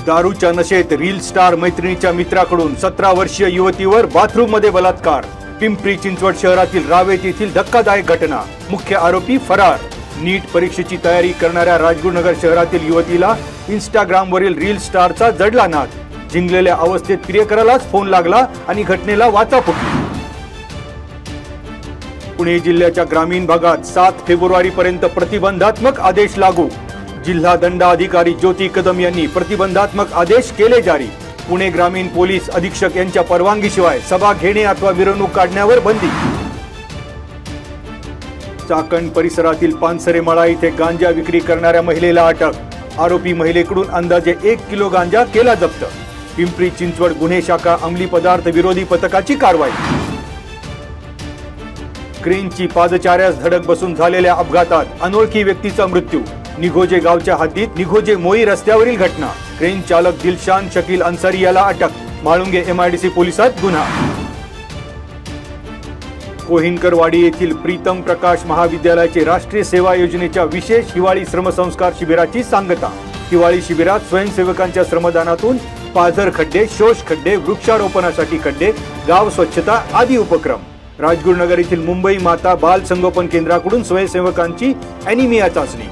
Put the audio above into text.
दारूच्या नशेत reel star मैत्रिणीच्या मित्राकडून 17 वर्षीय युवतीवर बाथरूम मध्ये बलात्कार। पिंपरी चिंचवड शहरातील रावेत येथील धक्कादायक घटना। मुख्य आरोपी फरार। नीट परीक्षेची तयारी करणाऱ्या राजगुरुनगर शहरातील युवतीला इंस्टाग्राम वरील रील स्टारचा जडला नाद। जिंकलेल्या अवस्थेत प्रियकरालाच फोन लागला आणि घटनेला वाचा फुटली। पुणे जिल्ह्याच्या ग्रामीण भागात 7 फेब्रुवारी पर्यंत प्रतिबंधात्मक आदेश लागू। जिल्हा दंडाधिकारी ज्योती कदम यांनी प्रतिबंधात्मक आदेश केले जारी। पुणे ग्रामीण पोलीस अधीक्षक यांच्या परवानगीशिवाय सभा घेणे अथवा मिरवणूक काढण्यावर बंदी। चाकण परिसरातील पानसरे मळा इथे गांजा विक्री करणाऱ्या महिलेला अटक। आरोपी महिलेकडून अंदाजे 1 किलो गांजा केला जप्त। पिंपरी चिंचवड गुन्हे शाखा अंमली पदार्थ विरोधी पथकाची कारवाई। क्रेनची पादचाऱ्यास धडक बसून झालेल्या अपघातात अनोळखी व्यक्तीचा मृत्यू। निघोजे गावच्या हद्दीत निघोजे मोई रस्त्यावरील घटना। क्रेन चालक दिलशान शकील अन्सारी याला अटक। माळुंगे MIDC पोलिसात गुन्हा। कोहिनकरवाडी येथील प्रीतम प्रकाश महाविद्यालयाचे राष्ट्रीय सेवा योजनेच्या विशेष हिवाळी श्रमसंस्कार शिबिराची सांगता। हिवाळी शिबिरात स्वयंसेवकांच्या श्रमदानातून पाझर खड्डे, शोष खड्डे, वृक्षारोपणासाठी खड्डे, गाव स्वच्छता आदी उपक्रम। राजगुरुनगर येथील मुंबई माता बाल संगोपन केंद्राकडून स्वयंसेवकांची ॲनिमिया चाचणी।